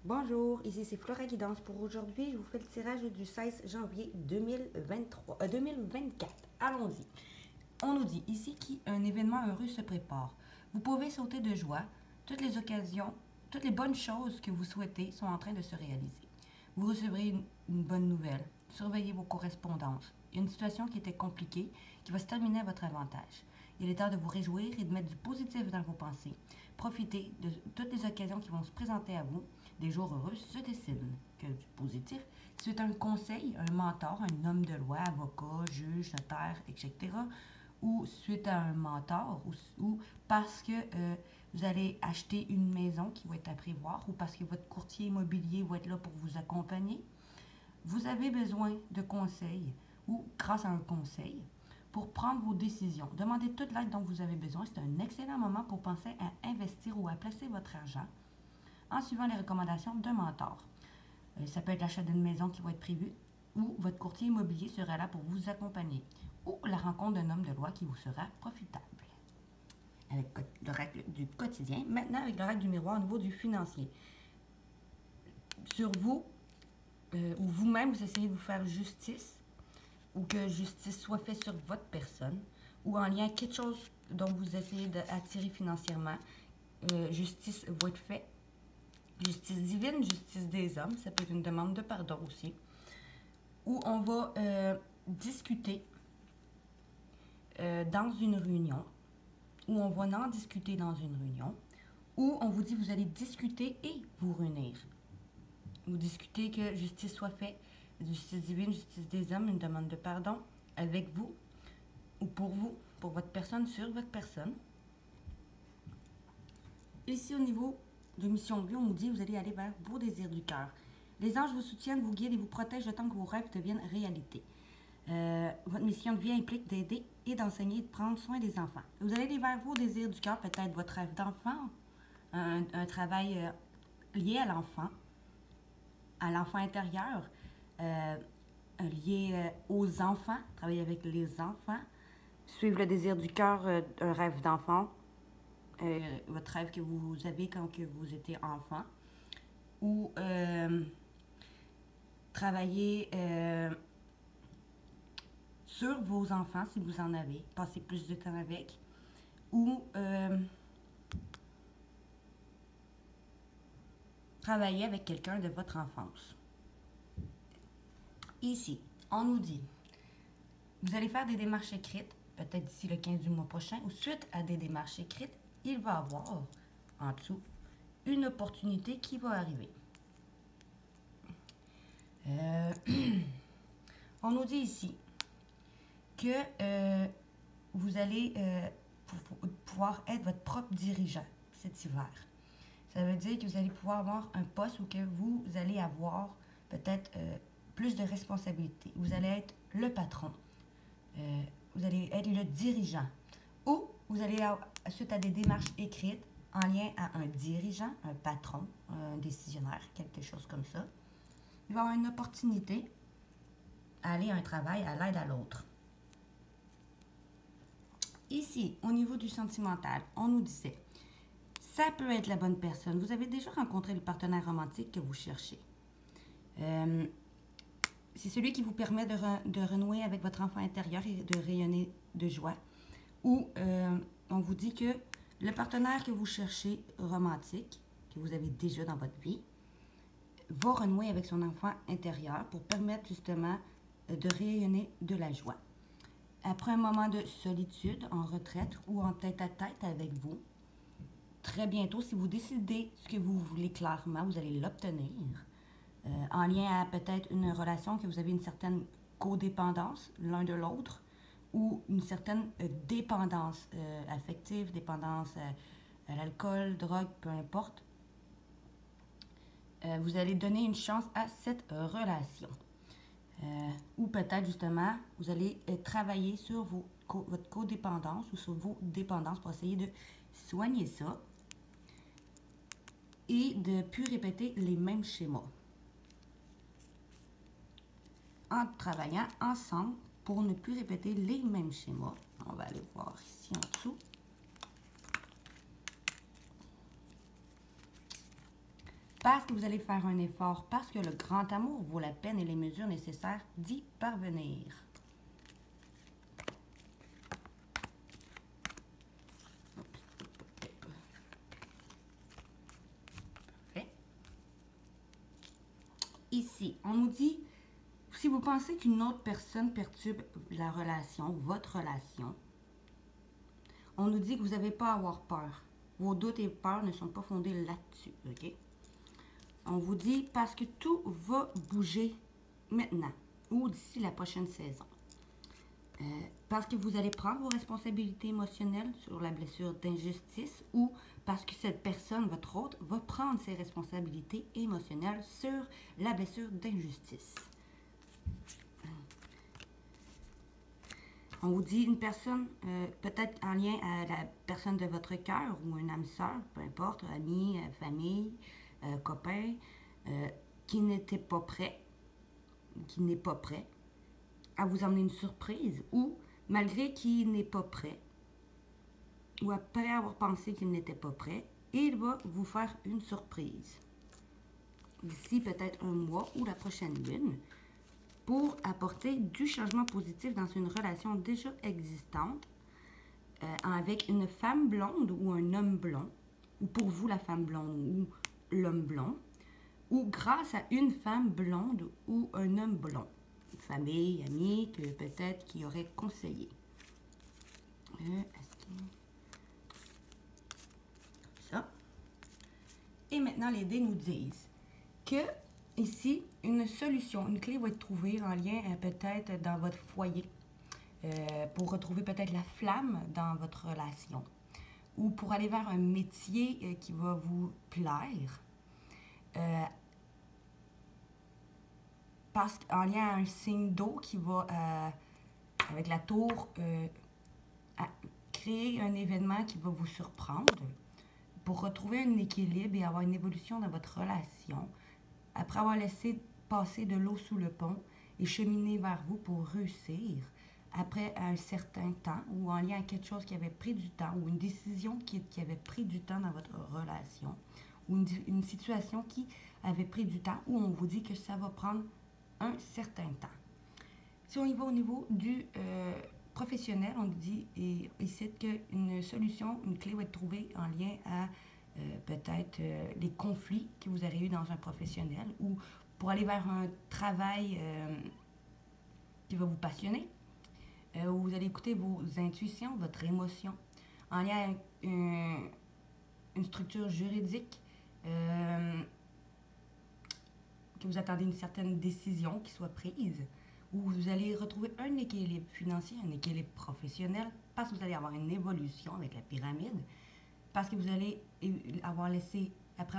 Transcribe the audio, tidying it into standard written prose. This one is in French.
Bonjour, ici c'est Flora Guidance. Pour aujourd'hui, je vous fais le tirage du 16 janvier 2024. Allons-y. On nous dit ici qu'un événement heureux se prépare. Vous pouvez sauter de joie. Toutes les occasions, toutes les bonnes choses que vous souhaitez sont en train de se réaliser. Vous recevrez une bonne nouvelle. Surveillez vos correspondances. Il y a une situation qui était compliquée qui va se terminer à votre avantage. Il est temps de vous réjouir et de mettre du positif dans vos pensées. Profitez de toutes les occasions qui vont se présenter à vous. Des jours heureux se dessinent. Que du positif. Si c'est un conseil, un mentor, un homme de loi, avocat, juge, notaire, etc., ou suite à un mentor, ou parce que vous allez acheter une maison qui va être à prévoir, ou parce que votre courtier immobilier va être là pour vous accompagner, vous avez besoin de conseils, ou grâce à un conseil, pour prendre vos décisions. Demandez toute l'aide dont vous avez besoin. C'est un excellent moment pour penser à investir ou à placer votre argent en suivant les recommandations d'un mentor. Ça peut être l'achat d'une maison qui va être prévue, ou votre courtier immobilier sera là pour vous accompagner, ou la rencontre d'un homme de loi qui vous sera profitable. Avec l'oracle du quotidien. Maintenant, avec l'oracle du miroir au niveau du financier. Sur vous, ou vous-même, vous essayez de vous faire justice, ou que justice soit faite sur votre personne, ou en lien avec quelque chose dont vous essayez d'attirer financièrement. Justice va être faite. Justice divine, justice des hommes, ça peut être une demande de pardon aussi. Où on va discuter dans une réunion, où on va en discuter dans une réunion, où on vous dit vous allez discuter et vous réunir. Vous discutez que justice soit faite, justice divine, justice des hommes, une demande de pardon avec vous, ou pour vous, pour votre personne, sur votre personne. Ici au niveau de mission bleue, on nous dit vous allez aller vers vos désirs du cœur. Les anges vous soutiennent, vous guident et vous protègent le temps que vos rêves deviennent réalité. Votre mission de vie implique d'aider et d'enseigner et de prendre soin des enfants. Vous allez aller vers vos désirs du cœur, peut-être votre rêve d'enfant, un travail lié à l'enfant intérieur, lié aux enfants, travailler avec les enfants, suivre le désir du cœur, un rêve d'enfant, votre rêve que vous avez quand que vous étiez enfant, ou travailler sur vos enfants si vous en avez, passer plus de temps avec, ou travailler avec quelqu'un de votre enfance. Ici, on nous dit, vous allez faire des démarches écrites, peut-être d'ici le 15 du mois prochain, ou suite à des démarches écrites, il va y avoir, en dessous, une opportunité qui va arriver. On nous dit ici que vous allez pouvoir être votre propre dirigeant cet hiver. Ça veut dire que vous allez pouvoir avoir un poste où que vous allez avoir peut-être plus de responsabilités. Vous allez être le patron. Vous allez être le dirigeant. Ou vous allez, suite à des démarches écrites, en lien à un dirigeant, un patron, un décisionnaire, quelque chose comme ça, il va y avoir une opportunité à aller à un travail à l'aide à l'autre. Ici, au niveau du sentimental, on nous disait, ça peut être la bonne personne. Vous avez déjà rencontré le partenaire romantique que vous cherchez. C'est celui qui vous permet de renouer avec votre enfant intérieur et de rayonner de joie. Ou on vous dit que le partenaire que vous cherchez romantique, que vous avez déjà dans votre vie, va renouer avec son enfant intérieur pour permettre justement de rayonner de la joie. Après un moment de solitude, en retraite ou en tête-à-tête avec vous, très bientôt, si vous décidez ce que vous voulez clairement, vous allez l'obtenir. En lien à peut-être une relation que vous avez une certaine codépendance l'un de l'autre ou une certaine dépendance affective, dépendance à l'alcool, drogue, peu importe. Vous allez donner une chance à cette relation. Ou peut-être justement, vous allez travailler sur votre codépendance ou sur vos dépendances pour essayer de soigner ça et de ne plus répéter les mêmes schémas. En travaillant ensemble pour ne plus répéter les mêmes schémas. On va aller voir ici en dessous. parce que vous allez faire un effort, parce que le grand amour vaut la peine et les mesures nécessaires d'y parvenir. Ici, on nous dit, si vous pensez qu'une autre personne perturbe la relation, votre relation, on nous dit que vous n'avez pas à avoir peur. Vos doutes et peurs ne sont pas fondés là-dessus, ok? On vous dit parce que tout va bouger maintenant ou d'ici la prochaine saison. Parce que vous allez prendre vos responsabilités émotionnelles sur la blessure d'injustice ou parce que cette personne, votre autre, va prendre ses responsabilités émotionnelles sur la blessure d'injustice. On vous dit une personne, peut-être en lien à la personne de votre cœur ou une âme sœur, peu importe, ami, famille, copain, qui n'était pas prêt, qui n'est pas prêt à vous emmener une surprise ou malgré qu'il n'est pas prêt ou après avoir pensé qu'il n'était pas prêt, il va vous faire une surprise d'ici peut-être un mois ou la prochaine lune pour apporter du changement positif dans une relation déjà existante avec une femme blonde ou un homme blond, ou pour vous la femme blonde ou l'homme blond, ou grâce à une femme blonde ou un homme blond. Famille, amis, que peut-être qui aurait conseillé. Ça. Et maintenant, les dés nous disent que ici, une solution, une clé va être trouvée en lien peut-être dans votre foyer pour retrouver peut-être la flamme dans votre relation ou pour aller vers un métier qui va vous plaire. Parce qu'en lien à un signe d'eau qui va, avec la tour, créer un événement qui va vous surprendre pour retrouver un équilibre et avoir une évolution dans votre relation, après avoir laissé passer de l'eau sous le pont et cheminer vers vous pour réussir, après un certain temps ou en lien à quelque chose qui avait pris du temps ou une décision qui avait pris du temps dans votre relation ou une situation qui avait pris du temps où on vous dit que ça va prendre un certain temps. Si on y va au niveau du professionnel, on dit ici qu'une solution, une clé va être trouvée en lien à peut-être les conflits que vous aurez eu dans un professionnel ou pour aller vers un travail qui va vous passionner, où vous allez écouter vos intuitions, votre émotion, en lien avec une structure juridique, que vous attendez une certaine décision qui soit prise, où vous allez retrouver un équilibre financier, un équilibre professionnel, parce que vous allez avoir une évolution avec la pyramide, parce que vous allez avoir laissé